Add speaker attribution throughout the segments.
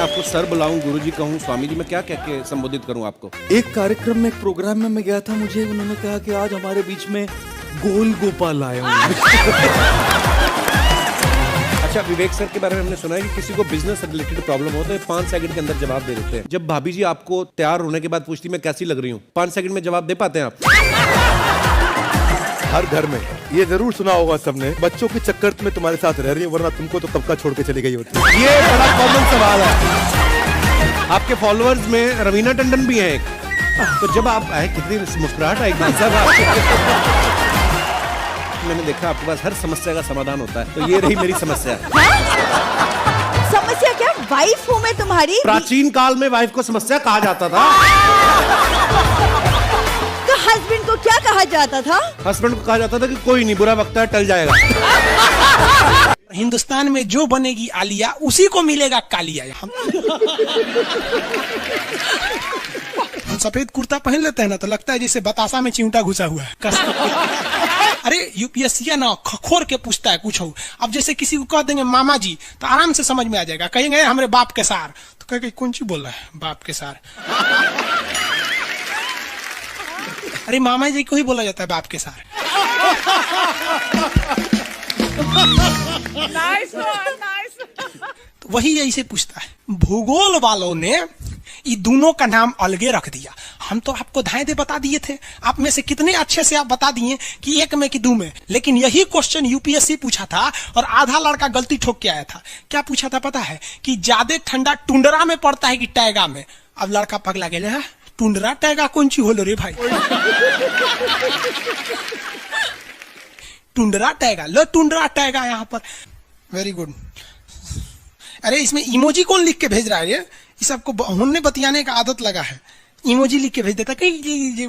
Speaker 1: आपको सर बुलाऊं, गुरुजी कहूं, स्वामी जी, मैं क्या कह के संबोधित करूं आपको?
Speaker 2: एक कार्यक्रम में, एक प्रोग्राम में मैं गया था, मुझे उन्होंने कहा कि आज हमारे बीच में गोल गोपाल आए हुए।
Speaker 1: अच्छा, विवेक सर के बारे में हमने सुना है कि किसी को बिजनेस से रिलेटेड प्रॉब्लम हो तो 5 सेकंड के अंदर जवाब दे देते हैं। जब भाभी जी आपको तैयार होने के बाद पूछती मैं कैसी लग रही हूँ, 5 सेकंड में जवाब दे पाते हैं आप?
Speaker 3: हर घर में ये जरूर सुना होगा सबने, बच्चों के चक्कर में तुम्हारे साथ रह रही है, वरना तुमको तो कब का छोड़ के चली गई होती।
Speaker 1: ये बड़ा कॉमन सवाल है। आपके फॉलोअर्स में रवीना टंडन भी है एक, तो जब आप आए कितनी मुस्कुराहट आई साहब। मैंने देखा आपके पास हर समस्या का समाधान होता है, तो ये रही मेरी समस्या।
Speaker 4: समस्या क्या? वाइफ हूँ मैं तुम्हारी।
Speaker 1: प्राचीन काल में वाइफ को समस्या कहा जाता था।
Speaker 4: तो हस्बैंड को क्या कहा जाता था?
Speaker 1: हस्बैंड को कहा जाता था कि कोई नहीं, बुरा वक्त है, टल जाएगा।
Speaker 5: हिंदुस्तान में जो बनेगी आलिया उसी को मिलेगा कालिया। हम सफेद कुर्ता पहन लेते हैं ना तो लगता है जैसे बतासा में चिमटा घुसा हुआ है। अरे यूपीएससी ना खोर के पूछता है कुछ हो। अब जैसे किसी को कह देंगे मामा जी तो आराम से समझ में आ जाएगा। कहेंगे हमारे बाप के सार, तो कहेंगे कौन सी बोल रहा है बाप के सार? अरे मामा जी को ही बोला जाता है बाप के सार। तो वही ऐसे पूछता है। भूगोल वालों ने ये दोनों का नाम अलगे रख दिया। हम तो आपको धाए दे बता दिए थे, आप में से कितने अच्छे से आप बता दिए कि एक में कि दो में। लेकिन यही क्वेश्चन यूपीएससी पूछा था और आधा लड़का गलती ठोक के आया था। क्या पूछा था पता है? कि ज्यादा ठंडा टुंडरा में पड़ता है कि टैगा में। अब लड़का पगला गया, टुंडरा टैगा कौन सी होलो रे भाई? टुंडरा टैगा, लो टुंडरा टैगा यहाँ पर। Very good. अरे इसमें इमोजी कौन लिख के भेज रहा है? ये सबको हमने बतियाने का आदत लगा है, इमोजी लिख के भेज देता कहीं।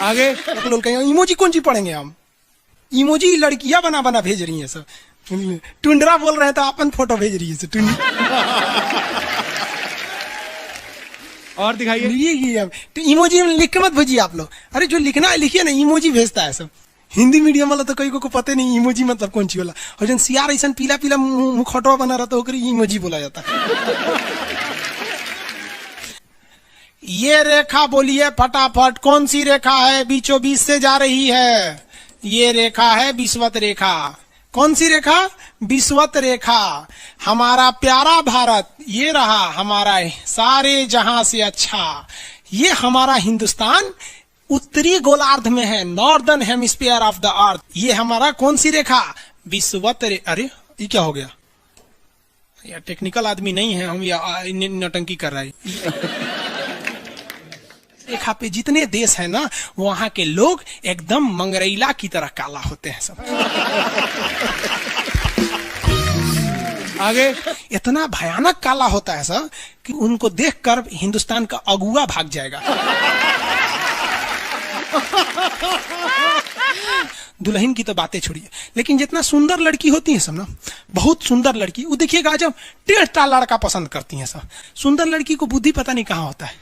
Speaker 5: आगे लोग कहेंगे इमोजी कौन सी पढ़ेंगे हम? इमोजी लड़कियां बना बना भेज रही हैं सब। टुंडरा बोल रहे हैं तो अपन फोटो भेज रही है।
Speaker 1: और दिखाइए।
Speaker 5: ये तो इमोजी लिख के मत भेजिए आप लोग। अरे जो लिखना है लिखिए ना, इमोजी भेजता है सब। हिंदी मीडियम वाला तो कई को पता नहीं इमोजी मतलब कौन सी होला। और जन सियार ऐसा पीला पीला मुखौटवा बना रहा तो इमोजी बोला जाता है। ये रेखा बोलिए फटाफट, कौन सी रेखा है बीचों बीच से जा रही है? ये रेखा है विषुवत रेखा। कौन सी रेखा? विषुवत रेखा। हमारा प्यारा भारत ये रहा हमारा सारे जहां से अच्छा। ये हमारा हिंदुस्तान उत्तरी गोलार्ध में है, northern hemisphere of the earth. ये हमारा कौन सी रेखा? विषुवत रेखा। अरे ये क्या हो गया यार? टेक्निकल आदमी नहीं है हम, या नौटंकी कर रहा है। रेखा पे जितने देश है ना वहां के लोग एकदम मंगरैला की तरह काला होते हैं सब। आगे इतना भयानक काला होता है सब कि उनको देखकर हिंदुस्तान का अगुआ भाग जाएगा। दुल्हन की तो बातें छोड़िए, लेकिन जितना सुंदर लड़की होती है सब ना, बहुत सुंदर लड़की, वो देखिएगा जब टेढ़ा लड़का पसंद करती है सब। सुंदर लड़की को बुद्धि पता नहीं कहाँ होता है।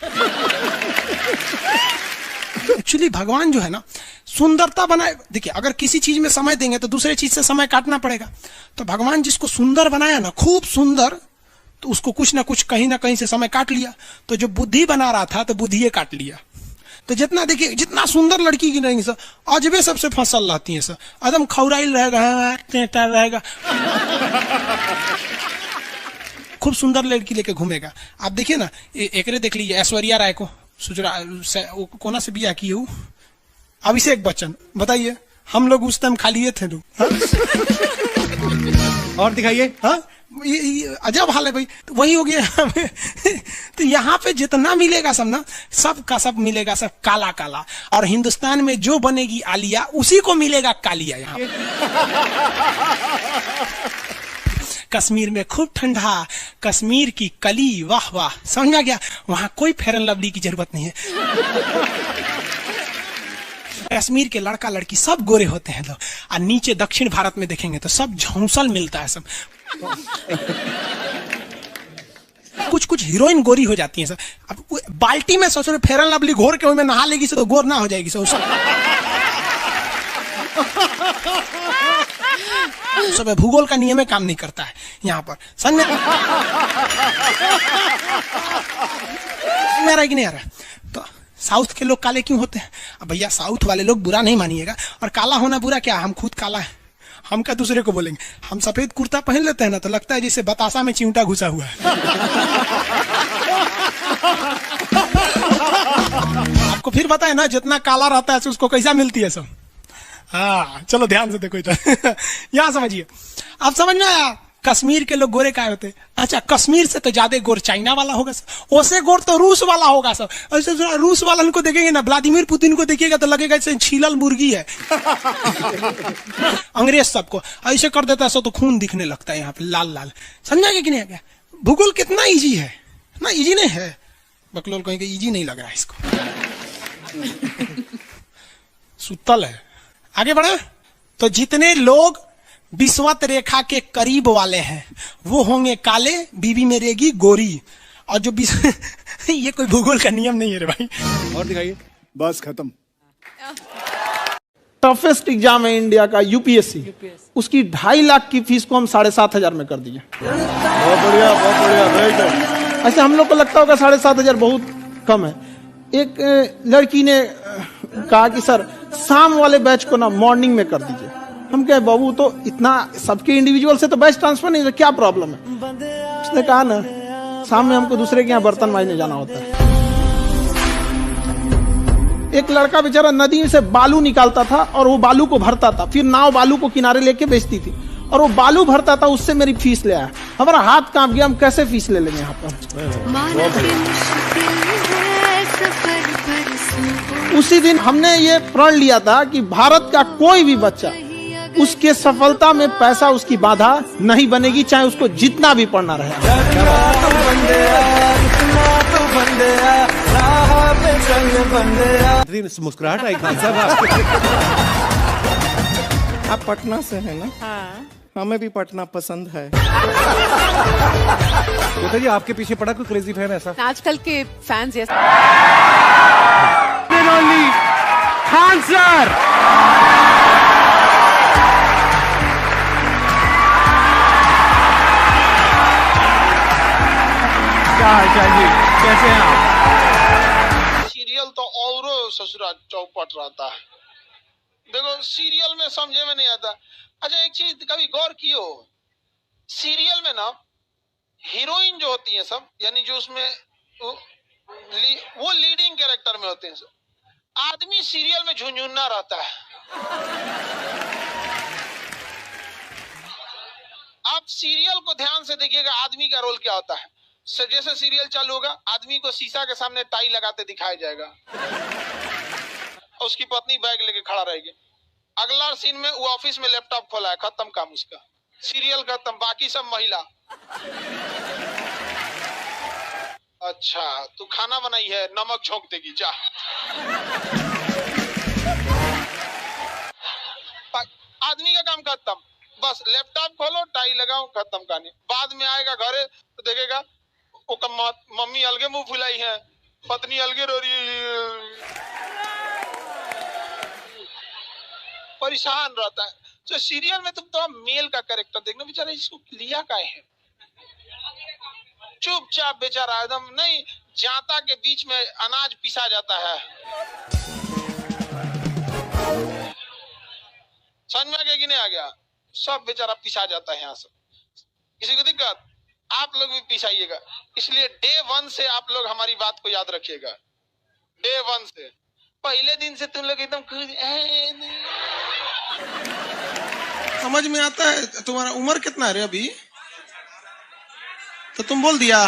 Speaker 5: एक्चुअली भगवान जो है ना सुंदरता बनाए। देखिए अगर किसी चीज में समय देंगे तो दूसरे चीज से समय काटना पड़ेगा। तो भगवान जिसको सुंदर बनाया ना, खूब सुंदर, तो उसको कुछ ना कुछ कहीं ना कहीं से समय काट लिया। तो जो बुद्धि बना रहा था तो बुद्धि काट लिया। तो जितना देखिए जितना सुंदर लड़की की रहेंगी सर, अजबे सबसे फसल रहती है सर, एकदम खौराइल रहेगा, खूब सुंदर लड़की लेके घूमेगा। आप देखिए ना, एकरे देख लीजिए ऐश्वर्या राय को, कोना से बिया की हो? अभिषेक बच्चन। बताइए हम लोग उस टाइम खाली थे लोग।
Speaker 1: और दिखाइए।
Speaker 5: हाँ अजब हाल है भाई। तो वही हो गया। तो यहाँ पे जितना मिलेगा सब ना, सब का सब मिलेगा सब काला काला। और हिंदुस्तान में जो बनेगी आलिया उसी को मिलेगा कालिया। यहाँ कश्मीर में खूब ठंडा, कश्मीर की कली, वाह वाह, समझ गया? वहां कोई फेयर एंड लवली की जरूरत नहीं है। कश्मीर के लड़का लड़की सब गोरे होते हैं लोग। और नीचे दक्षिण भारत में देखेंगे तो सब झौंसल मिलता है सब। कुछ कुछ हीरोइन गोरी हो जाती है सर। अब बाल्टी में सोच रहे फेयर एंड लवली घोर के में नहा लेगी तो गोर ना हो जाएगी सर। सब है, भूगोल का नियम काम नहीं करता है यहाँ पर। समझ में आ रहा है कि नहीं आ रहा है? तो साउथ के लोग काले क्यों होते हैं? अब भैया साउथ वाले लोग बुरा नहीं मानिएगा, और काला होना बुरा क्या, हम खुद काला है, हम क्या दूसरे को बोलेंगे? हम सफेद कुर्ता पहन लेते हैं ना तो लगता है जैसे बतासा में चिंटा घुसा हुआ है। आपको फिर बताए ना, जितना काला रहता है उसको कैसा मिलती है सब। हाँ चलो ध्यान से देखो इधर। यहाँ समझिए, आप समझ में आया? कश्मीर के लोग गोरे काय होते? अच्छा, कश्मीर से तो ज्यादा गोर चाइना वाला होगा सर, ओसे गोर तो रूस वाला होगा सर। ऐसे रूस वाला को देखेंगे ना, व्लादिमीर पुतिन को देखिएगा तो लगेगा जैसे छीलल मुर्गी है। अंग्रेज सबको ऐसे कर देता है सो तो खून दिखने लगता है यहाँ पे लाल लाल। समझा कि नहीं? भूगोल कितना इजी है ना? इजी नहीं है, बकलोल कहेंगे इजी नहीं लग रहा है इसको। सुतल है। आगे बढ़े तो जितने लोग विषुवत रेखा के करीब वाले हैं वो होंगे काले, बीवी में रहेगी गोरी। और जो ये कोई भूगोल का नियम नहीं है रे भाई।
Speaker 1: और दिखाइए।
Speaker 3: बस खत्म।
Speaker 6: टफेस्ट एग्जाम है इंडिया का यूपीएससी, उसकी 2.5 लाख की फीस को हम 7,500 में कर दिए।
Speaker 3: बहुत बढ़िया, बहुत बढ़िया, वेरी गुड।
Speaker 6: ऐसे हम लोग को लगता होगा 7,500 बहुत कम है। एक लड़की ने कहा कि सर शाम वाले बैच को ना मॉर्निंग में कर दीजिए। हम कहे बाबू तो इतना सबके इंडिविजुअल से तो बैच ट्रांसफर नहीं है, क्या प्रॉब्लम है? उसने कहा ना शाम में हमको दूसरे के यहाँ बर्तन मांजने जाना होता है। एक लड़का बेचारा नदी से बालू निकालता था और वो बालू को भरता था, फिर नाव बालू को किनारे लेके बेचती थी, और वो बालू भरता था, उससे मेरी फीस ले आया। हमारा हाथ कांप गया, हम कैसे फीस ले लेंगे यहाँ पर? उसी दिन हमने ये प्रण लिया था कि भारत का कोई भी बच्चा उसके सफलता में पैसा उसकी बाधा नहीं बनेगी, चाहे उसको जितना भी पढ़ना रहे।
Speaker 1: मुस्कुराहट आई खान साहब।
Speaker 6: आप पटना से है ना? हाँ। हमें भी पटना पसंद है।
Speaker 1: तो जी आपके पीछे पड़ा कोई क्रेजी फैन ऐसा?
Speaker 7: आजकल के फैंस ये
Speaker 1: खान सर। क्या हाल जी, कैसे हैं आप?
Speaker 8: सीरियल तो और ससुरा चौपट रहता है। देखो सीरियल में समझे में नहीं आता। अच्छा एक चीज कभी गौर किए हो, सीरियल में ना हीरोइन जो होती है सब, यानी जो उसमें वो लीडिंग कैरेक्टर में होते हैं सब, आदमी सीरियल में झुंझुन्ना रहता है। आप सीरियल को ध्यान से देखिएगा, आदमी का रोल क्या होता है। जैसे सीरियल चालू होगा, आदमी को शीशा के सामने टाई लगाते दिखाया जाएगा, उसकी पत्नी बैग लेके खड़ा रहेगी। अगला सीन में वो ऑफिस में लैपटॉप खोला है, खत्म काम उसका, सीरियल खत्म, बाकी सब महिला। अच्छा तू खाना बनाई है, नमक झोंक देगी जा। आदमी का काम खत्म, बस लैपटॉप खोलो, टाई लगाओ, खत्म कहानी। बाद में आएगा घरे तो देखेगा मम्मी अलगे मुंह फुलाई है, पत्नी अलगे रो रही है, परेशान रहता है। तो सीरियल में तुम तो मेल का कैरेक्टर देखना, बेचारा इसको लिया क्या है, चुपचाप बेचारा एकदम नहीं, जाता के बीच में अनाज पिसा जाता है। समझ में आ गया कि नहीं आ गया? सब बेचारा पिसा जाता है यहाँ से। किसी को दिक्कत? आप लोग भी पिसाइएगा। इसलिए डे 1 से आप लोग हमारी बात को याद रखिएगा। डे 1 से पहले दिन से तुम लोग एकदम
Speaker 5: समझ में आता है। तुम्हारा उम्र कितना है रे अभी? तो तुम बोल दिया,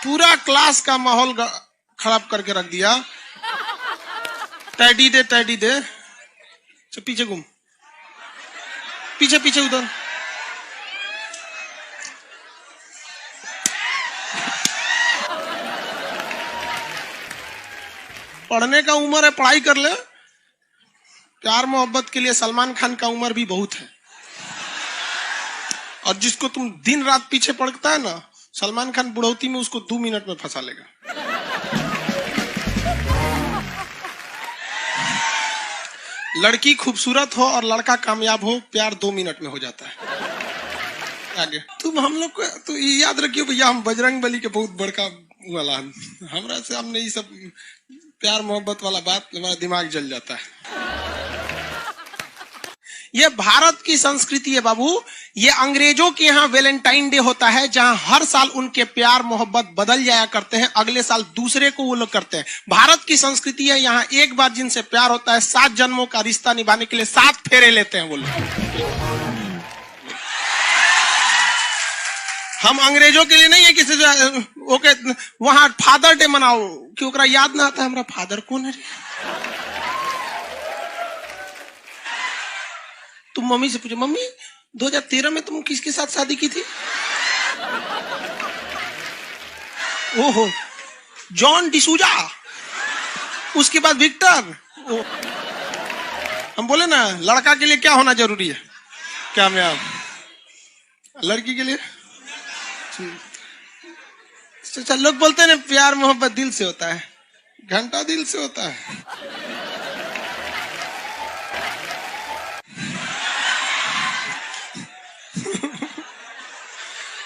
Speaker 5: पूरा क्लास का माहौल खराब करके रख दिया। टैडी दे, टैडी दे, तो पीछे घूम, पीछे पीछे उधर। पढ़ने का उम्र है, पढ़ाई कर ले। प्यार मोहब्बत के लिए सलमान खान का उम्र भी बहुत है, और जिसको तुम दिन रात पीछे पड़ता है ना, सलमान खान बुढ़ौती में उसको 2 मिनट में फंसा लेगा। लड़की खूबसूरत हो और लड़का कामयाब हो, प्यार 2 मिनट में हो जाता है। आगे तुम हम लोग को तो ये याद रखियो भैया, हम बजरंग बली के बहुत बड़का वाला, हमरा से हमने ये सब प्यार मोहब्बत वाला बात, हमारा दिमाग जल जाता है। ये भारत की संस्कृति है बाबू। ये अंग्रेजों के यहाँ वैलेंटाइन डे होता है, जहां हर साल उनके प्यार मोहब्बत बदल जाया करते हैं, अगले साल दूसरे को वो लोग करते हैं। भारत की संस्कृति है, यहाँ एक बार जिनसे प्यार होता है 7 जन्मों का रिश्ता निभाने के लिए 7 फेरे लेते हैं वो लोग। हम अंग्रेजों के लिए नहीं है किसी ओके वहां फादर डे मनाओ कि ओकरा याद ना आता हमारा फादर कौन है। तुम मम्मी से पूछो, मम्मी 2013 में तुम किसके साथ शादी की थी? ओहो, जॉन डिसूजा, उसके बाद विक्टर। हम बोले ना लड़का के लिए क्या होना जरूरी है, कामयाब, लड़की के लिए लोग बोलते हैं ना प्यार मोहब्बत दिल से होता है, घंटा दिल से होता है।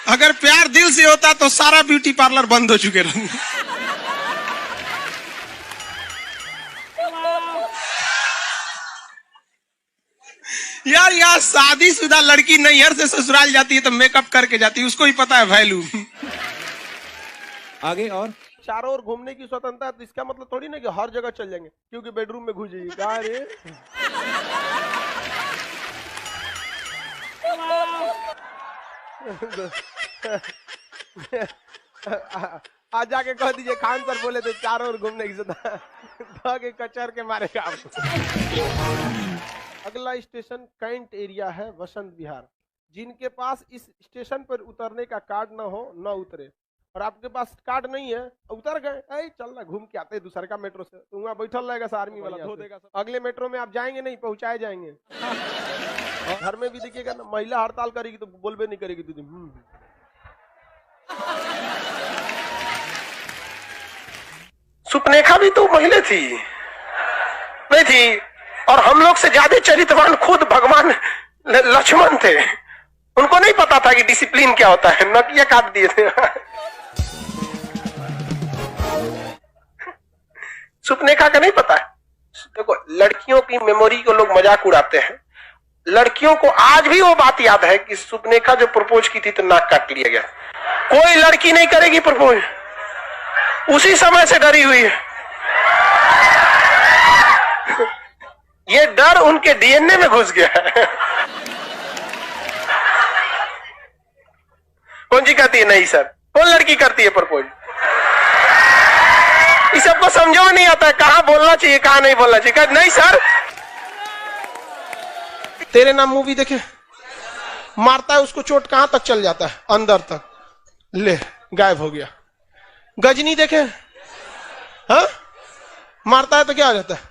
Speaker 5: अगर प्यार दिल से होता तो सारा ब्यूटी पार्लर बंद हो चुके रहते। यार यार शादीशुदा लड़की नैहर से ससुराल जाती है तो मेकअप करके जाती है, उसको ही पता है वैल्यू।
Speaker 1: आगे और
Speaker 8: चारों ओर घूमने की स्वतंत्रता है, तो इसका मतलब थोड़ी ना कि हर जगह चल जाएंगे क्योंकि बेडरूम में घुस जाइए। कहा रे आज जाके कह दीजिए खान सर बोले थे चारों ओर घूमने की स्वतंत्रता के कचर के मारेगा आपको। अगला स्टेशन कैंट एरिया है, वसंत विहार। जिनके पास इस स्टेशन पर उतरने का कार्ड ना हो न उतरे, और आपके पास कार्ड नहीं है उतर गए, चल ना घूम के आते दूसरे का मेट्रो से, तो वहाँ बैठल रहेगा आर्मी वाला धो देगा। अगले मेट्रो में आप जाएंगे नहीं, पहुंचाए जाएंगे। घर में भी देखिएगा ना, महिला हड़ताल करेगी तो बोलबे नहीं करेगी दीदी। सुपनेखा भी तो महिला थी नहीं थी, और हम लोग से ज्यादा चरित्रवान खुद भगवान लक्ष्मण थे। उनको नहीं पता था कि डिसिप्लिन क्या होता है, नकिया काट दिए थे। सुपनेखा का नहीं पता है। देखो लड़कियों की मेमोरी को लोग मजाक उड़ाते हैं, लड़कियों को आज भी वो बात याद है कि सुपनेखा जो प्रपोज की थी तो नाक काट लिया गया। कोई लड़की नहीं करेगी प्रपोज, उसी समय से डरी हुई है। ये डर उनके डीएनए में घुस गया है। कौन सी कहती है नहीं सर, कौन लड़की करती है प्रपोज? इस सबको समझो में नहीं आता है कहां बोलना चाहिए कहां नहीं बोलना चाहिए। नहीं सर, तेरे नाम मूवी देखे, मारता है उसको चोट कहां तक चल जाता है, अंदर तक, ले गायब हो गया। गजनी देखे, हाँ मारता है तो क्या हो जाता है,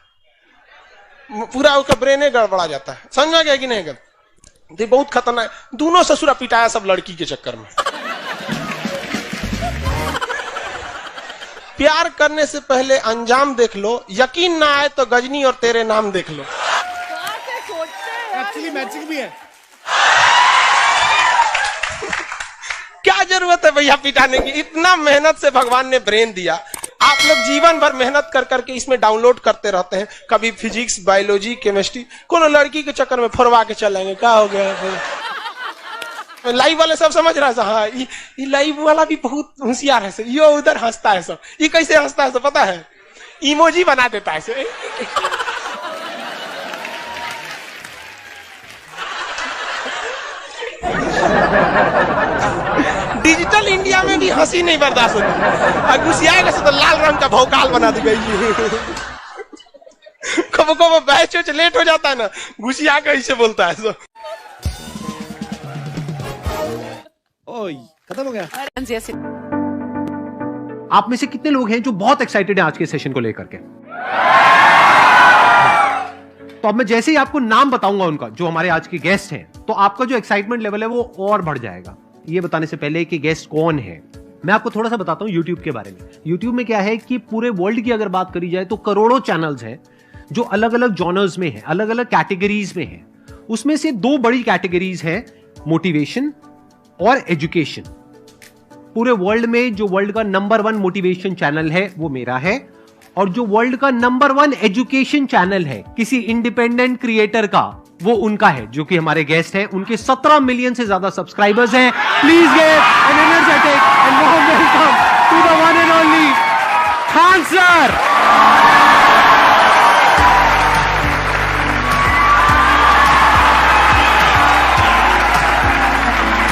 Speaker 8: पूरा उसका ब्रेन गड़बड़ा जाता है। समझ में गया कि नहीं? ये बहुत खतरनाक, दोनों ससुरा पिटाया सब लड़की के चक्कर में। प्यार करने से पहले अंजाम देख लो, यकीन ना आए तो गजनी और तेरे नाम देख लो।
Speaker 1: एक्चुअली मैचिंग भी है।
Speaker 5: क्या जरूरत है भैया पिटाने की, इतना मेहनत से भगवान ने ब्रेन दिया। आप लोग जीवन भर मेहनत कर करके इसमें डाउनलोड करते रहते हैं, कभी फिजिक्स, बायोलॉजी, केमिस्ट्री, कोनो लड़की के चक्कर में फरवा के चलेंगे। क्या हो गया? लाइव वाले सब समझ रहा है, हाँ ये लाइव वाला भी बहुत होशियार है, यो उधर हंसता है सब। ये कैसे हंसता है सब पता है? इमोजी बना देता है से। डिजिटल इंडिया में भी हंसी नहीं बर्दाश्त होती, और घुसियाएगा तो लाल रंग का भौकाल बना दी गई। कबो कबो बैच लेट हो जाता है ना, घुसिया कैसे बोलता है सब।
Speaker 1: ओए खत्म हो गया।
Speaker 7: आप में से कितने लोग हैं जो बहुत एक्साइटेड हैं आज के सेशन को लेकर के? तो अब मैं जैसे ही आपको नाम बताऊंगा उनका, जो हमारे आज के गेस्ट हैं, तो आपका जो एक्साइटमेंट लेवल है वो और बढ़ जाएगा। ये बताने से पहले कि गेस्ट कौन है, मैं आपको थोड़ा सा बताता हूं यूट्यूब के बारे में। यूट्यूब में क्या है कि पूरे वर्ल्ड की अगर बात करी जाए तो करोड़ों चैनल्स हैं जो अलग अलग जॉनर्स में है, अलग अलग कैटेगरीज में है। उसमें से 2 बड़ी कैटेगरीज है, मोटिवेशन और एजुकेशन। पूरे वर्ल्ड में जो वर्ल्ड का नंबर 1 मोटिवेशन चैनल है वो मेरा है, और जो वर्ल्ड का नंबर 1 एजुकेशन चैनल है किसी इंडिपेंडेंट क्रिएटर का, वो उनका है, जो कि हमारे गेस्ट हैं। उनके 17 मिलियन से ज्यादा सब्सक्राइबर्स हैं। Please give an energetic and warm welcome to the one and only Khan sir.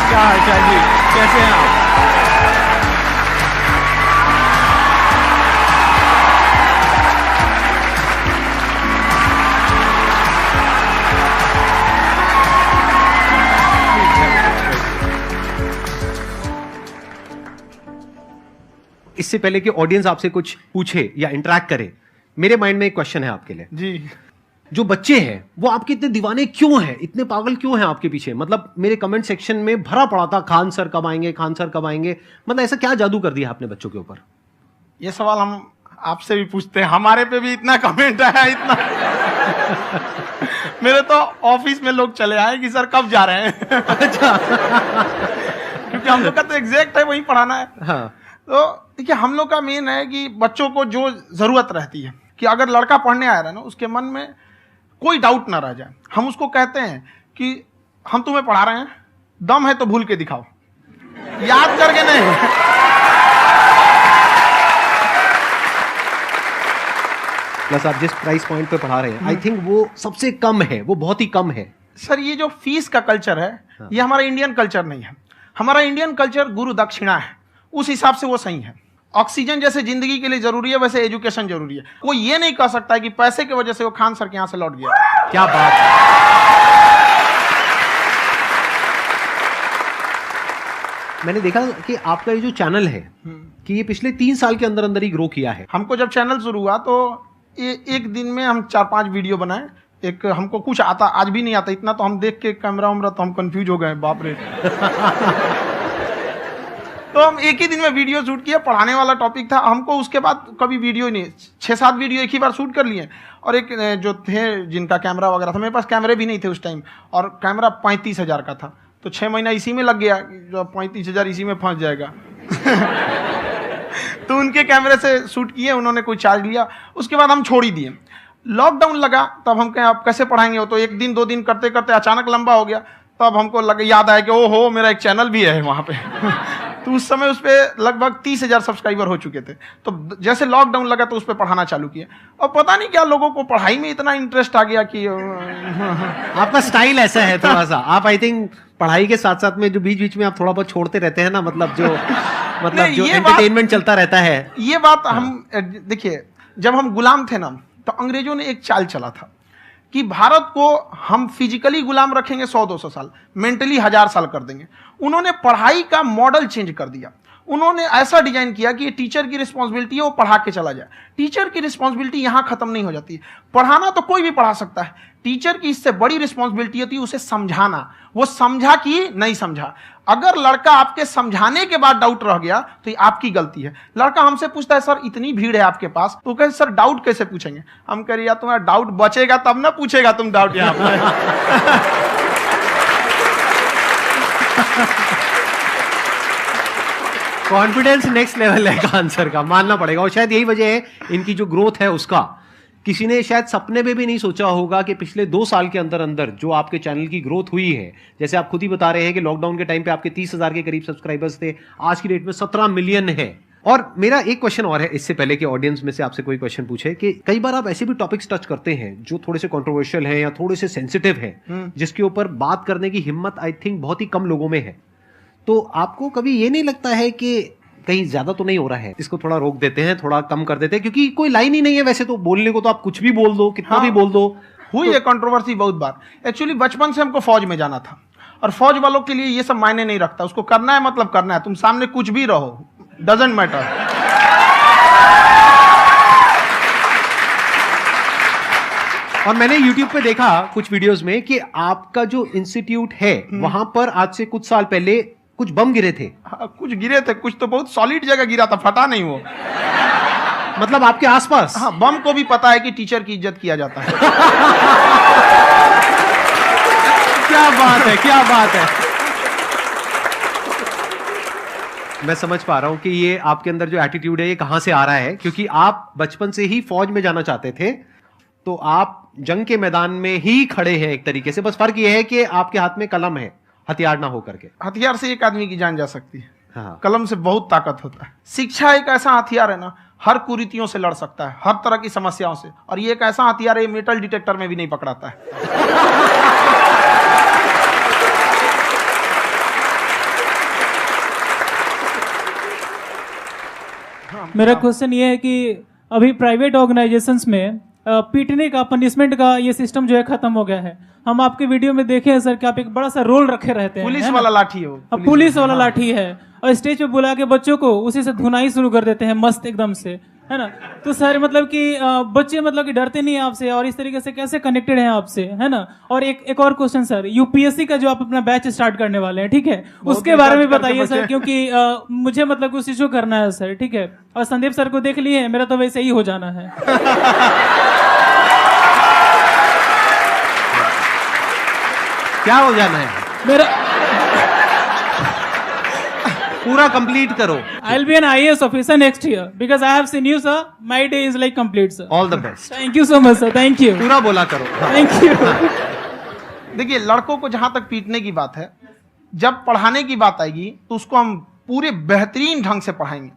Speaker 7: क्या हाल चाल जी, कैसे हैं आप? इससे पहले कि ऑडियंस आपसे कुछ पूछे या इंटरेक्ट करे, मेरे माइंड में एक क्वेश्चन है आपके लिए।
Speaker 6: जी।
Speaker 7: जो बच्चे हैं वो आपके इतने दीवाने क्यों हैं, इतने पागल क्यों हैं आपके पीछे? मतलब मेरे कमेंट सेक्शन में भरा पड़ा था, खान सर कब आएंगे, खान सर कब आएंगे। मतलब ऐसा क्या जादू कर दिया आपने बच्चों के ऊपर?
Speaker 6: ये सवाल हम आपसे भी पूछते हैं, हमारे पे भी इतना कमेंट आया, इतना मेरे तो ऑफिस में लोग चले आए कि सर कब जा रहे हैं।
Speaker 7: अच्छा।
Speaker 6: क्योंकि हम लोग का तो एग्जैक्ट है, वही पढ़ाना है।
Speaker 7: हाँ।
Speaker 6: तो देखिए, हम लोग का मेन है कि बच्चों को जो जरूरत रहती है कि अगर लड़का पढ़ने आ रहा है ना, उसके मन में कोई डाउट ना रह जाए। हम उसको कहते हैं कि हम तुम्हें पढ़ा रहे हैं, दम है तो भूल के दिखाओ, याद करके नहीं।
Speaker 7: प्लस आप जिस प्राइस पॉइंट पे पढ़ा रहे हैं, आई थिंक वो सबसे कम है, वो बहुत ही कम है।
Speaker 6: सर, ये जो फीस का कल्चर है, ये हमारा इंडियन कल्चर नहीं है। हमारा इंडियन कल्चर गुरु दक्षिणा है, उस हिसाब से वो सही है। ऑक्सीजन जैसे जिंदगी के लिए जरूरी है, वैसे एजुकेशन जरूरी है। कोई ये नहीं कह सकता है कि पैसे की वजह से वो खान सर के यहां से लौट गया।
Speaker 7: क्या बात है। मैंने देखा कि आपका ये जो चैनल है कि ये पिछले 3 साल के अंदर अंदर ही ग्रो किया है।
Speaker 6: हमको जब चैनल शुरू हुआ तो एक दिन में हम 4-5 वीडियो बनाए। एक हमको कुछ आता, आज भी नहीं आता इतना, तो हम देख के कैमरा उमरा तो हम कंफ्यूज हो गए, बाप रे। तो हम एक ही दिन में वीडियो शूट किया, पढ़ाने वाला टॉपिक था हमको। उसके बाद कभी वीडियो ही नहीं, 6-7 वीडियो एक ही बार शूट कर लिए। और एक जो थे जिनका कैमरा वगैरह था, मेरे पास कैमरे भी नहीं थे उस टाइम, और कैमरा 35,000 का था, तो 6 महीना इसी में लग गया, जो 35,000 इसी में फंस जाएगा। तो उनके कैमरे से शूट किए, उन्होंने कोई चार्ज लिया, उसके बाद हम छोड़ ही दिए। लॉकडाउन लगा, तब हम कहें आप कैसे पढ़ाएंगे, वो तो 1 दिन 2 दिन करते करते अचानक लंबा हो गया। तब हमको याद आया कि ओहो, मेरा एक चैनल भी है वहाँ पे। तो उस समय उस पर लगभग 30,000 सब्सक्राइबर हो चुके थे। तो जैसे लॉकडाउन लगा तो उस पर पढ़ाना चालू किया, और पता नहीं क्या लोगों को पढ़ाई में इतना इंटरेस्ट आ गया कि
Speaker 7: आपका स्टाइल ऐसा है थोड़ा सा। आप आई थिंक पढ़ाई के साथ साथ में जो बीच बीच में आप थोड़ा बहुत छोड़ते रहते हैं ना, मतलब जो एंटरटेनमेंट चलता रहता है।
Speaker 6: ये बात हम देखिए, जब हम गुलाम थे ना, तो अंग्रेजों ने एक चाल चला था कि भारत को हम फिजिकली गुलाम रखेंगे 100-200 साल, मेंटली 1000 साल कर देंगे। उन्होंने पढ़ाई का मॉडल चेंज कर दिया। उन्होंने ऐसा डिजाइन किया कि ये टीचर की रिस्पॉन्सिबिलिटी है, वो पढ़ा के चला जाए। टीचर की रिस्पॉन्सिबिलिटी यहां खत्म नहीं हो जाती। पढ़ाना तो कोई भी पढ़ा सकता है, टीचर की इससे बड़ी रिस्पॉन्सिबिलिटी होती है उसे समझाना। वो समझा कि नहीं समझा। अगर लड़का आपके समझाने के बाद डाउट रह गया तो ये आपकी गलती है। लड़का हमसे पूछता है, सर इतनी भीड़ है आपके पास, तो कहते सर डाउट कैसे पूछेंगे? हम कह रहे यार, तुम्हारा डाउट बचेगा तब ना पूछेगा तुम डाउट यहाँ पे।
Speaker 7: कॉन्फिडेंस नेक्स्ट लेवल है खान सर का, मानना पड़ेगा। और शायद यही वजह है इनकी जो ग्रोथ है उसका। किसी ने शायद सपने में भी नहीं सोचा होगा कि पिछले 2 साल के अंदर अंदर जो आपके चैनल की ग्रोथ हुई है, जैसे आप खुद ही बता रहे हैं कि लॉकडाउन के टाइम पे आपके 30,000 के करीब सब्सक्राइबर्स थे, आज की डेट में 17 मिलियन है। और मेरा एक क्वेश्चन और है, इससे पहले कि ऑडियंस में से आपसे कोई क्वेश्चन पूछे, कि कई बार आप ऐसे भी टॉपिक्स टच करते हैं जो थोड़े से कंट्रोवर्शियल हैं या थोड़े से सेंसिटिव हैं, जिसके ऊपर बात करने की हिम्मत आई थिंक बहुत ही कम लोगों में है। तो आपको कभी ये नहीं लगता है कि कहीं ज्यादा तो नहीं हो रहा है, इसको थोड़ा रोक देते हैं, थोड़ा कम कर देते हैं? क्योंकि कोई लाइन ही नहीं है वैसे तो बोलने को, तो आप कुछ भी बोल दो, कितना भी बोल दो।
Speaker 6: हुई है कंट्रोवर्सी बहुत बार। एक्चुअली बचपन से हमको फौज में जाना था, और फौज वालों के लिए ये सब मायने नहीं रखता। उसको करना है मतलब करना है, तुम सामने कुछ भी रहो, डजंट मैटर।
Speaker 7: और मैंने YouTube पे देखा कुछ वीडियोस में कि आपका जो इंस्टीट्यूट है वहां पर आज से कुछ साल पहले कुछ बम गिरे थे।
Speaker 6: हाँ, कुछ गिरे थे, कुछ तो बहुत सॉलिड जगह गिरा था, फटा नहीं वो।
Speaker 7: मतलब आपके आसपास?
Speaker 6: हाँ, बम को भी पता है कि टीचर की इज्जत किया जाता है।
Speaker 7: क्या बात है, क्या बात है। मैं समझ पा रहा हूं कि ये आपके अंदर जो एटीट्यूड है ये कहां से आ रहा है, क्योंकि आप बचपन से ही फौज में जाना चाहते थे, तो आप जंग के मैदान में ही खड़े हैं एक तरीके से। बस फर्क ये है कि आपके हाथ में कलम है, हथियार ना हो करके।
Speaker 6: हथियार से एक आदमी की जान जा सकती है,
Speaker 7: हाँ।
Speaker 6: कलम से बहुत ताकत होता है। शिक्षा एक ऐसा हथियार है ना, हर कुरीतियों से लड़ सकता है, हर तरह की समस्याओं से। और ये एक ऐसा हथियार है, मेटल डिटेक्टर में भी नहीं पकड़ाता है।
Speaker 9: मेरा क्वेश्चन ये है कि अभी प्राइवेट ऑर्गेनाइजेशंस में पीटने का, पनिशमेंट का ये सिस्टम जो है खत्म हो गया है। हम आपके वीडियो में देखे हैं सर कि आप एक बड़ा सा रोल रखे रहते हैं,
Speaker 6: पुलिस वाला लाठी है वो,
Speaker 9: पुलिस वाला लाठी है, और स्टेज पे बुला के बच्चों को उसी से धुनाई शुरू कर देते हैं मस्त एकदम से, है ना। तो सर मतलब कि बच्चे मतलब कि डरते नहीं हैं आपसे, और इस तरीके से कैसे कनेक्टेड हैं आपसे, है ना। और एक और क्वेश्चन सर, यूपीएससी का जो आप अपना बैच स्टार्ट करने वाले हैं, ठीक है, उसके बारे में बताइए सर, क्योंकि मुझे मतलब कुछ इशू करना है सर, ठीक है। और संदीप सर को देख लिए, मेरा तो वैसे ही हो जाना है।
Speaker 7: क्या हो जाना है?
Speaker 9: मेरा
Speaker 7: पूरा कंप्लीट करो।
Speaker 9: I'll be an IAS officer next year because I have seen you, sir. My day is like complete, sir.
Speaker 7: All the best.
Speaker 9: Thank you so much, sir. Thank you.
Speaker 7: पूरा बोला करो।
Speaker 9: Thank you.
Speaker 6: देखिए, लड़कों को जहां तक पीटने की बात है, जब पढ़ाने की बात आएगी तो उसको हम पूरे बेहतरीन ढंग से पढ़ाएंगे।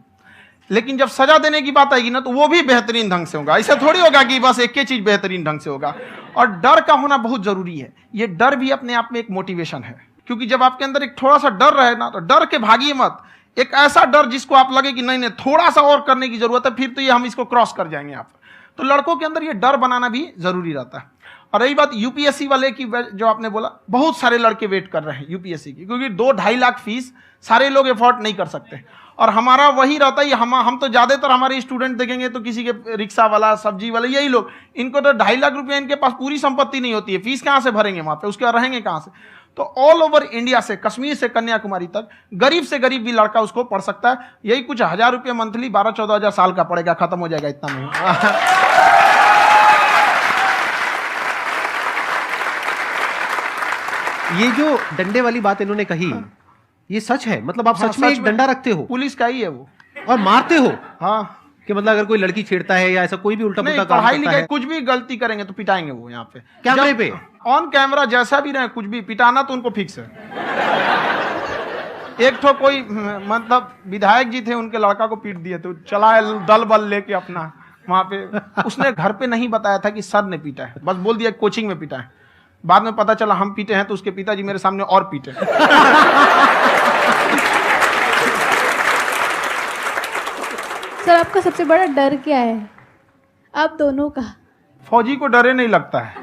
Speaker 6: लेकिन जब सजा देने की बात आएगी ना, तो वो भी बेहतरीन ढंग से होगा। ऐसा थोड़ी होगा कि बस एक ही चीज बेहतरीन ढंग से होगा। और डर का होना बहुत जरूरी है। ये डर भी अपने आप में एक मोटिवेशन है, क्योंकि जब आपके अंदर एक थोड़ा सा डर रहे ना, तो डर के भागिए मत। एक ऐसा डर जिसको आप लगे कि नहीं नहीं थोड़ा सा और करने की जरूरत है, फिर तो ये हम इसको क्रॉस कर जाएंगे आप। तो लड़कों के अंदर ये डर बनाना भी जरूरी रहता है। और रही बात यूपीएससी वाले की, जो आपने बोला, बहुत सारे लड़के वेट कर रहे हैं यूपीएससी की, क्योंकि 2-2.5 लाख फीस सारे लोग एफोर्ड नहीं कर सकते। और हमारा वही रहता है, हम तो ज्यादातर हमारे स्टूडेंट देखेंगे तो किसी के रिक्शा वाला, सब्जी वाला, यही लोग, इनको तो 2.5 लाख रुपया, इनके पास पूरी संपत्ति नहीं होती है, फीस कहाँ से भरेंगे वहां पे, उसके बाद रहेंगे कहाँ से। तो ऑल ओवर इंडिया से, कश्मीर से कन्याकुमारी तक, गरीब से गरीब भी लड़का उसको पढ़ सकता है। यही कुछ 1000 रुपये मंथली, 12-14 हजार साल का पड़ेगा, खत्म हो जाएगा इतना में।
Speaker 7: ये जो डंडे वाली बात इन्होंने कही, ये सच है? मतलब आप सच में एक डंडा रखते हो?
Speaker 6: पुलिस का ही है वो।
Speaker 7: और मारते हो?
Speaker 6: हाँ।
Speaker 7: कि मतलब अगर कोई लड़की छेड़ता है या ऐसा कोई भी उल्टा पुल्टा काम
Speaker 6: पढ़ाई
Speaker 7: करता
Speaker 6: लिखाई
Speaker 7: है,
Speaker 6: कुछ भी गलती करेंगे तो पिटाएंगे वो यहाँ पे,
Speaker 7: कैमरे पे,
Speaker 6: ऑन कैमरा, जैसा भी रहे, कुछ भी पिटाना तो उनको फिक्स है। एक तो कोई मतलब विधायक जी थे, उनके लड़का को पीट दिए, तो चला दल बल लेके अपना वहां पे। उसने घर पे नहीं बताया था कि सर ने पीटा है, बस बोल दिया कोचिंग में पीटा है। बाद में पता चला हम पीटे हैं, तो उसके पिताजी मेरे सामने और पीटे।
Speaker 10: सर, आपका सबसे बड़ा डर क्या है, आप दोनों का?
Speaker 6: फौजी को डरे नहीं लगता है।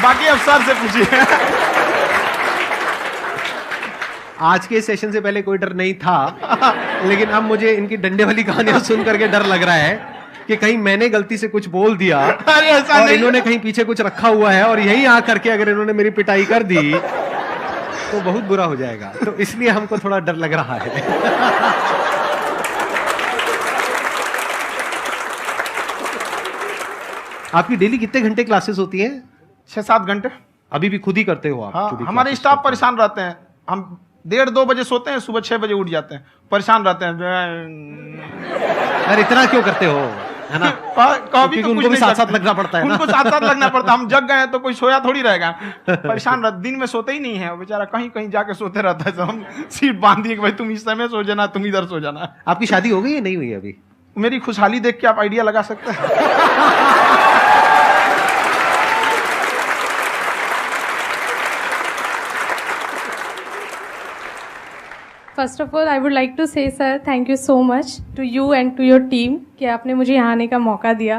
Speaker 6: बाकी अफसर से पूछिए।
Speaker 7: आज के सेशन से पहले कोई डर नहीं था, लेकिन अब मुझे इनकी डंडे वाली कहानियां सुन करके डर लग रहा है कि कहीं मैंने गलती से कुछ बोल दिया और इन्होंने कहीं पीछे कुछ रखा हुआ है, और यही आ करके अगर इन्होंने मेरी पिटाई कर दी तो बहुत बुरा हो जाएगा। तो इसलिए हमको थोड़ा डर लग रहा है। आपकी डेली कितने घंटे क्लासेस होती हैं?
Speaker 6: 6-7 घंटे।
Speaker 7: अभी भी खुद ही करते हो आप?
Speaker 6: हाँ, हमारे स्टाफ परेशान रहते हैं। हम 1:30-2 बजे सोते हैं, सुबह 6 बजे उठ जाते हैं, परेशान रहते हैं।
Speaker 7: यार इतना क्यों करते हो, है ना?
Speaker 6: कभी तो
Speaker 7: उनको भी साथ साथ लगना पड़ता है ना?
Speaker 6: उनको साथ साथ लगना पड़ता है। हम जग गए तो कोई सोया थोड़ी रहेगा, परेशान रहते, दिन में सोते ही नहीं है बेचारा, कहीं कहीं जाके सोते रहता है। तो हम सीट बांध दिए कि भाई तुम इस समय सो जाना, तुम इधर सो जाना।
Speaker 7: आपकी शादी हो गई या नहीं हुई अभी?
Speaker 6: मेरी खुशहाली देख के आप आइडिया लगा सकते हैं।
Speaker 10: First of all I would like to say sir, thank you so much to you and to your team कि आपने मुझे यहाँ आने का मौका दिया।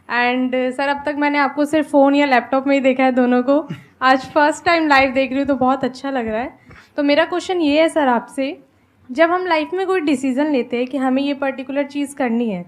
Speaker 10: एंड सर, अब तक मैंने आपको सिर्फ फ़ोन या लैपटॉप में ही देखा है दोनों को, आज फर्स्ट टाइम लाइव देख रही हूँ तो बहुत अच्छा लग रहा है। तो मेरा क्वेश्चन ये है सर आपसे, जब हम लाइफ में कोई डिसीज़न लेते हैं कि हमें ये पर्टिकुलर चीज़ करनी है,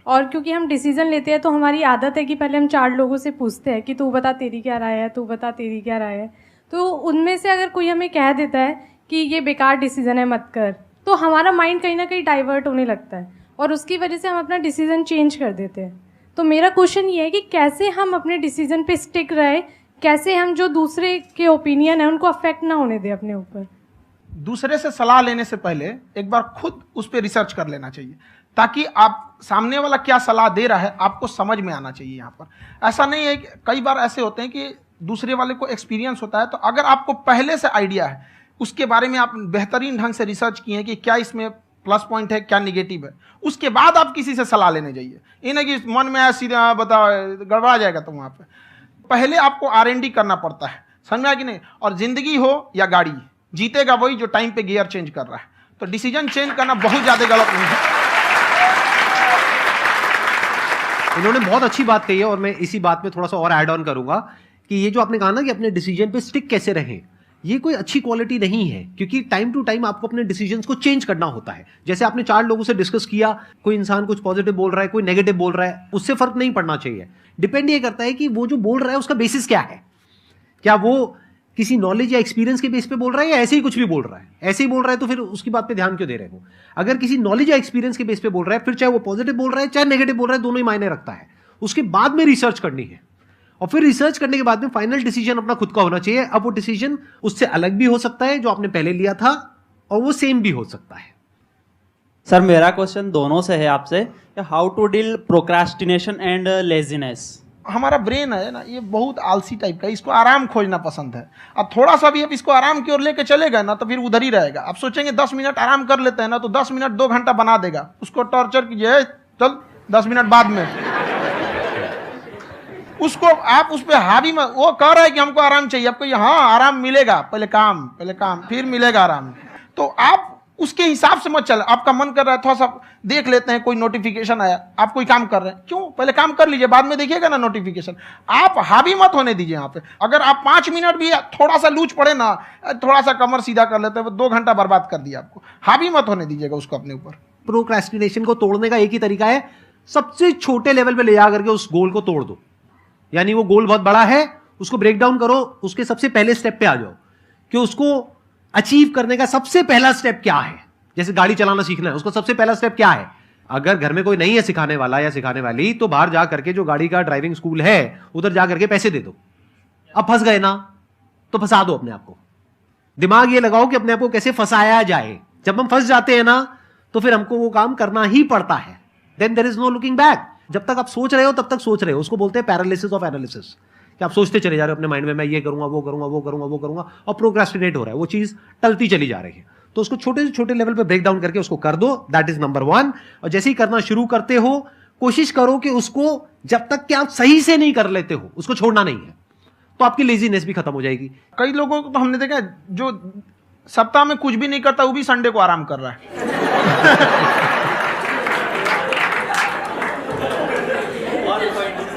Speaker 10: और क्योंकि हम डिसीज़न लेते हैं तो हमारी आदत है कि पहले हम 4 लोगों से पूछते हैं कि तू बता तेरी क्या राय है, तू बता तेरी क्या राय है। तो उनमें से अगर कोई हमें कह देता है कि ये बेकार डिसीज़न है मत कर, तो तो हमारा माइंड कहीं ना कहीं डाइवर्ट होने लगता है और उसकी वजह से हम अपना डिसीजन चेंज कर देते हैं। तो मेरा क्वेश्चन ये है कि कैसे हम अपने डिसीजन पे स्टिक रहे, कैसे हम जो दूसरे के ओपिनियन है उनको अफेक्ट ना होने दें अपने ऊपर।
Speaker 6: दूसरे से सलाह लेने से पहले एक बार खुद उस पर रिसर्च कर लेना चाहिए, ताकि आप सामने वाला क्या सलाह दे रहा है आपको समझ में आना चाहिए। यहाँ पर ऐसा नहीं है कि कई बार ऐसे होते हैं कि दूसरे वाले को एक्सपीरियंस होता है, तो अगर आपको पहले से आइडिया है, उसके बारे में आप बेहतरीन ढंग से रिसर्च किए हैं कि क्या इसमें प्लस पॉइंट है, क्या निगेटिव है, उसके बाद आप किसी से सलाह लेने जाइए। ये नहीं कि मन में आया सीधा बताओ गड़बड़ा जाएगा। तो वहाँ पे पहले आपको R&D करना पड़ता है, समझ में आया कि नहीं। और जिंदगी हो या गाड़ी, जीतेगा वही जो टाइम पे गियर चेंज कर रहा है। तो डिसीजन चेंज करना बहुत ज्यादा गलत नहीं है।
Speaker 7: इन्होंने बहुत अच्छी बात कही है और मैं इसी बात में थोड़ा सा और ऐड ऑन करूंगा कि ये जो आपने कहा ना कि अपने डिसीजन पे स्टिक कैसे रहें, ये कोई अच्छी क्वालिटी नहीं है, क्योंकि टाइम टू टाइम आपको अपने डिसीजंस को चेंज करना होता है। जैसे आपने 4 लोगों से डिस्कस किया, कोई इंसान कुछ पॉजिटिव बोल रहा है, कोई नेगेटिव बोल रहा है, उससे फर्क नहीं पड़ना चाहिए। डिपेंड ये करता है कि वो जो बोल रहा है उसका बेसिस क्या है। क्या वो किसी नॉलेज या एक्सपीरियंस के बेस पे बोल रहा है या ऐसे ही कुछ भी बोल रहा है? ऐसे ही बोल रहा है तो फिर उसकी बात पे ध्यान क्यों दे रहे हो? अगर किसी नॉलेज या एक्सपीरियंस के बेस पे बोल रहा है, फिर चाहे वो पॉजिटिव बोल रहा है चाहे नेगेटिव बोल रहा है, दोनों ही मायने रखता है। उसके बाद में रिसर्च करनी है और फिर रिसर्च करने के बाद में फाइनल डिसीजन अपना खुद का होना चाहिए। अब वो डिसीजन उससे अलग भी हो सकता है जो आपने पहले लिया था, और वो सेम भी हो सकता है।
Speaker 11: सर मेरा क्वेश्चन दोनों से है आपसे, how to deal procrastination and laziness.
Speaker 6: हमारा ब्रेन है ना, ये बहुत आलसी टाइप का है, इसको आराम खोजना पसंद है। अब थोड़ा सा भी अब इसको आराम की ओर लेके चले गए ना तो फिर उधर ही रहेगा। आप सोचेंगे 10 मिनट आराम कर लेते हैं ना, तो 10 मिनट 2 घंटा बना देगा। उसको टॉर्चर कीजिए, चल 10 मिनट बाद में उसको आप उस पर हावी में, वो कह रहा है कि हमको आराम चाहिए, आपको हाँ आराम मिलेगा, पहले काम फिर मिलेगा आराम। तो आप उसके हिसाब से मत चल। आपका मन कर रहा है थोड़ा सा देख लेते हैं, कोई नोटिफिकेशन आया, आप कोई काम कर रहे हैं, क्यों पहले काम कर लीजिए, बाद में देखिएगा ना नोटिफिकेशन। आप हावी मत होने दीजिए यहाँ पे। अगर आप 5 मिनट भी थोड़ा सा लूज पड़े ना, थोड़ा सा कमर सीधा कर लेते हैं, 2 घंटा बर्बाद कर दिया आपको। हावी मत होने दीजिएगा उसको अपने ऊपर।
Speaker 7: प्रोक्रेस्टिनेशन को तोड़ने का एक ही तरीका है, सबसे छोटे लेवल पे ले जा करके उस गोल को तोड़ दो। यानी वो गोल बहुत बड़ा है, उसको ब्रेक डाउन करो, उसके सबसे पहले स्टेप पे आ जाओ कि उसको अचीव करने का सबसे पहला स्टेप क्या है। जैसे गाड़ी चलाना सीखना है, उसका सबसे पहला स्टेप क्या है। अगर घर में कोई नहीं है सिखाने वाला या सिखाने वाली, तो बाहर जा करके जो गाड़ी का ड्राइविंग स्कूल है उधर जा करके पैसे दे दो। अब फंस गए ना तो फंसा दो अपने आप को। दिमाग ये लगाओ कि अपने आप को कैसे फंसाया जाए। जब हम फंस जाते हैं ना तो फिर हमको वो काम करना ही पड़ता है। Then there is no looking back. जब तक आप सोच रहे हो तब तक सोच रहे हो, उसको बोलते हैं पैरालिसिस ऑफ एनालिसिस, कि आप सोचते चले जा रहे हो अपने माइंड में, मैं ये करूंगा वो करूंगा वो करूंगा वो करूंगा, और प्रोक्रेस्टिनेट हो रहा है, वो चीज टलती चली जा रही है। तो उसको छोटे से छोटे लेवल पे ब्रेक डाउन करके उसको कर दो, दैट इज नंबर 1। और जैसे ही करना शुरू करते हो, कोशिश करो कि उसको जब तक कि आप सही से नहीं कर लेते हो उसको छोड़ना नहीं है, तो आपकी लेजीनेस भी खत्म हो जाएगी।
Speaker 6: कई लोगों को तो हमने देखा जो सप्ताह में कुछ भी नहीं करता, वो भी संडे को आराम कर रहा है।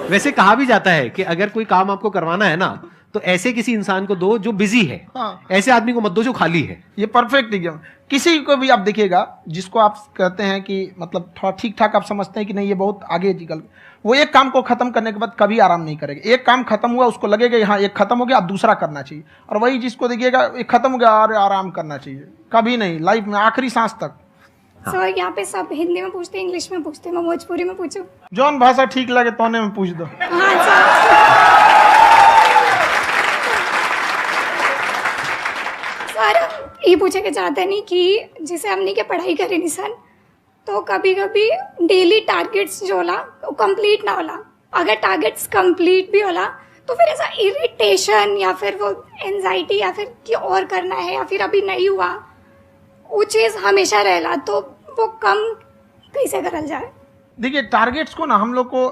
Speaker 7: वैसे कहा भी जाता है कि अगर कोई काम आपको करवाना है ना, तो ऐसे किसी इंसान को दो जो बिजी है।
Speaker 6: हाँ।
Speaker 7: ऐसे आदमी को मत दो जो खाली है।
Speaker 6: ये परफेक्ट एग्जाम। किसी को भी आप देखिएगा जिसको आप कहते हैं कि मतलब थोड़ा ठीक ठाक आप समझते हैं कि नहीं ये बहुत आगे निकल, वो एक काम को खत्म करने के बाद कभी आराम नहीं करेगा। एक काम खत्म हुआ उसको लगेगा हाँ एक खत्म हो गया, अब दूसरा करना चाहिए। और वही जिसको देखिएगा एक खत्म हो गया और आराम करना चाहिए, कभी नहीं लाइफ में आखिरी सांस तक।
Speaker 12: सर यहाँ पे सब हिंदी में पूछते हैं, इंग्लिश में पूछते हैं, मैं भोजपुरी में पूछूं?
Speaker 6: जौन भाषा ठीक लगे तोने में पूछ दो।
Speaker 12: हाँ सर। सर ये पूछे के चाहते नहीं कि जैसे हमने के पढ़ाई करे निशान, तो कभी कभी डेली टारगेट्स जो होला वो कंप्लीट ना होला। अगर टारगेट्स कंप्लीट भी होला तो फिर ऐसा इरिटेशन या फिर वो एंजाइटी या फिर कि और करना है या फिर अभी नहीं हुआ, वो चीज़ हमेशा रहेला। तो वो कम कैसे करल जाए?
Speaker 6: देखिए टारगेट्स को ना हम लोग को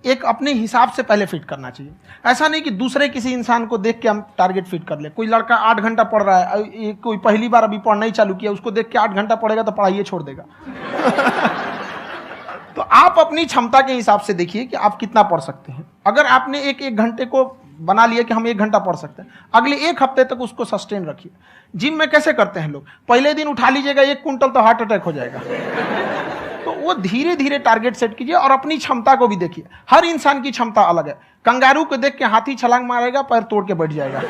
Speaker 6: एक अपने हिसाब से पहले फिट करना चाहिए। ऐसा नहीं कि दूसरे किसी इंसान को देख के हम टारगेट फिट कर ले। कोई लड़का 8 घंटा पढ़ रहा है, कोई पहली बार अभी पढ़ना ही चालू किया, उसको देख के 8 घंटा पढ़ेगा तो पढ़ाई छोड़ देगा। तो आप अपनी क्षमता के हिसाब से देखिए कि आप कितना पढ़ सकते हैं। अगर आपने एक घंटे को बना लिया कि हम 1 घंटा पढ़ सकते हैं, अगले 1 हफ्ते तक उसको सस्टेन रखिए। जिम में कैसे करते हैं लोग, पहले दिन उठा लीजिएगा 1 क्विंटल तो हार्ट अटैक हो जाएगा। तो वो धीरे धीरे टारगेट सेट कीजिए और अपनी क्षमता को भी देखिए। हर इंसान की क्षमता अलग है। कंगारू को देख के हाथी छलांग मारेगा, पैर तोड़ के बैठ जाएगा।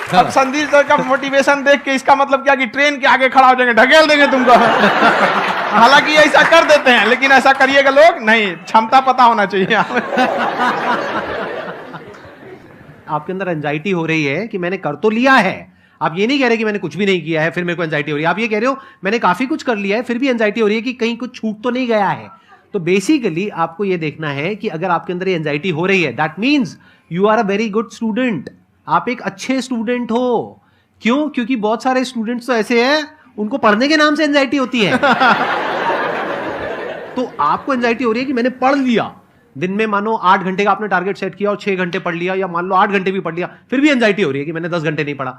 Speaker 6: अब संदीप सर का मोटिवेशन देख के इसका मतलब क्या कि ट्रेन के आगे खड़ा हो जाएंगे, ढकेल देंगे तुमको। हालांकि ऐसा कर देते हैं, लेकिन ऐसा करिएगा लोग नहीं, क्षमता पता होना चाहिए।
Speaker 7: आपके अंदर एंजाइटी हो रही है कि मैंने कर तो लिया है, आप ये नहीं कह रहे कि मैंने कुछ भी नहीं किया है फिर मेरे को एंजाइटी हो रही है, आप ये कह रहे हो मैंने काफी कुछ कर लिया है फिर भी एंजाइटी हो रही है कि कहीं कुछ छूट तो नहीं गया है। तो बेसिकली आपको ये देखना है कि अगर आपके अंदर ये एंजाइटी हो रही है, that means you are a very good student, आप एक अच्छे स्टूडेंट हो। क्यों? क्योंकि बहुत सारे स्टूडेंट्स तो ऐसे हैं उनको पढ़ने के नाम से एंजाइटी होती है। तो आपको एंजाइटी हो रही है कि मैंने पढ़ लिया, दिन में मानो 8 घंटे का आपने टारगेट सेट किया और 6 घंटे पढ़ लिया, या मान लो 8 घंटे भी पढ़ लिया, फिर भी एंजाइटी हो रही है कि मैंने 10 घंटे नहीं पढ़ा।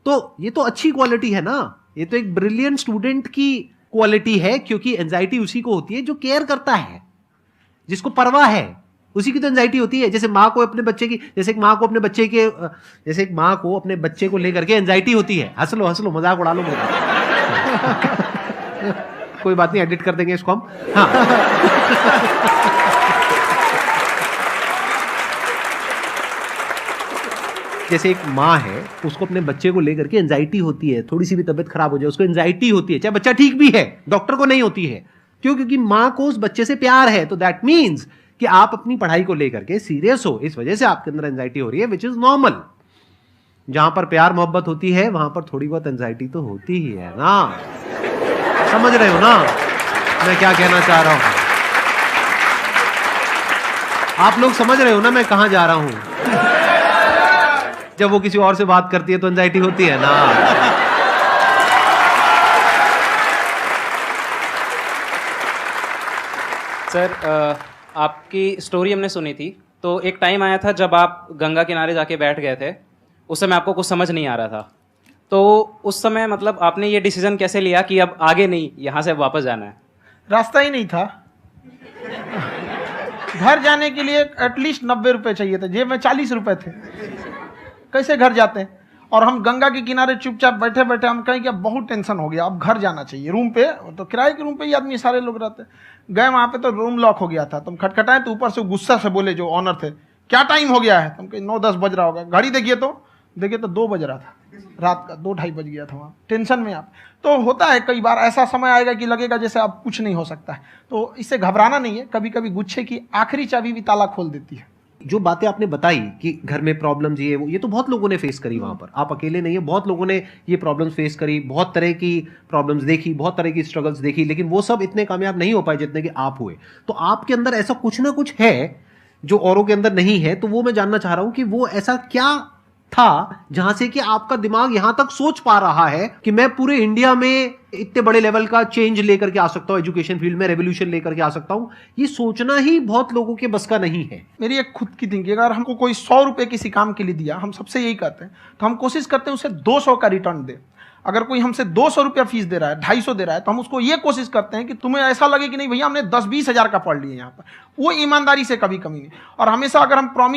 Speaker 7: तो ये तो अच्छी क्वालिटी है ना, ये तो एक ब्रिलियंट स्टूडेंट की क्वालिटी है, क्योंकि एंजाइटी उसी को होती है जो केयर करता है, जिसको परवाह है, उसी की तो एंजाइटी होती है। जैसे माँ को अपने बच्चे की, जैसे एक माँ को अपने बच्चे के, जैसे एक माँ को अपने बच्चे को लेकर के एंजाइटी होती है। हंस लो मजाक उड़ा लो मेरा। कोई बात नहीं, एडिट कर देंगे इसको हम। हाँ। जैसे एक माँ है, उसको अपने बच्चे को लेकर के एंजाइटी होती है, थोड़ी सी भी तबीयत खराब हो जाए उसको एंजाइटी होती है, चाहे बच्चा ठीक भी है, डॉक्टर को नहीं होती है। क्यों? क्योंकि माँ को उस बच्चे से प्यार है। तो दैट मीन्स कि आप अपनी पढ़ाई को लेकर के सीरियस हो, इस वजह से आपके अंदर एंजाइटी हो रही है, विच इज नॉर्मल। जहां पर प्यार मोहब्बत होती है वहां पर थोड़ी बहुत एंजाइटी तो होती ही है ना। समझ रहे हो ना मैं क्या कहना चाह रहा हूं? आप लोग समझ रहे हो ना मैं कहां जा रहा हूं? जब वो किसी और से बात करती है तो एंजाइटी होती है ना।
Speaker 13: सर, आपकी स्टोरी हमने सुनी थी, तो एक टाइम आया था जब आप गंगा किनारे जाके बैठ गए थे, उस समय आपको कुछ समझ नहीं आ रहा था। तो उस समय मतलब आपने ये डिसीजन कैसे लिया कि अब आगे नहीं, यहाँ से वापस जाना है?
Speaker 6: रास्ता ही नहीं था। घर जाने के लिए एटलीस्ट 90 रुपए चाहिए थे, जेब में 40 रुपए थे, कैसे घर जाते हैं? और हम गंगा के किनारे चुपचाप बैठे बैठे हम कहें कि अब बहुत टेंशन हो गया, अब घर जाना चाहिए। रूम पे तो किराए के रूम पे ही आदमी सारे लोग रहते, गए वहाँ पे तो रूम लॉक हो गया था। तुम खटखटाए तो ऊपर से गुस्सा से बोले जो ऑनर थे, क्या टाइम हो गया है? तुम कहे 9-10 बज रहा होगा। घड़ी देखिए तो 2 बज रहा था रात का, 2-2:30 बज गया था वहाँ। टेंशन में आप तो होता है, कई बार ऐसा समय आएगा कि लगेगा जैसे अब कुछ नहीं हो सकता है। तो इससे घबराना नहीं है, कभी कभी गुच्छे की आखिरी चाबी भी ताला खोल देती है।
Speaker 7: जो बातें आपने बताई कि घर में प्रॉब्लम्स ये तो बहुत लोगों ने फेस करी वहां पर, आप अकेले नहीं है, बहुत लोगों ने ये प्रॉब्लम्स फेस करी, बहुत तरह की प्रॉब्लम्स देखी, बहुत तरह की स्ट्रगल्स देखी, लेकिन वो सब इतने कामयाब नहीं हो पाए जितने कि आप हुए। तो आपके अंदर ऐसा कुछ ना कुछ है जो औरों के अंदर नहीं है। तो वो मैं जानना चाह रहा हूं कि वो ऐसा क्या था जहां से कि आपका दिमाग यहां तक सोच पा रहा है कि मैं पूरे इंडिया में इतने बड़े लेवल का चेंज लेकर के आ सकता हूं, एजुकेशन फील्ड में रेवोल्यूशन लेकर के आ सकता हूं। ये सोचना ही बहुत लोगों के बस का नहीं है।
Speaker 6: मेरी एक खुद की थिंकिंग, अगर हमको कोई 100 रुपए किसी काम के लिए दिया, हम सबसे यही कहते हैं, तो हम कोशिश करते हैं उसे 200 का रिटर्न दे। अगर कोई हमसे 200 रुपया फीस दे रहा है, 250 दे रहा है, तो हम उसको ये कोशिश करते हैं कि तुम्हें ऐसा लगे कि नहीं भैया हमने 10-20 हज़ार का पढ़ लिया यहाँ पर। वो ईमानदारी से कभी कमी नहीं। और हमेशा अगर हम प्रॉमिस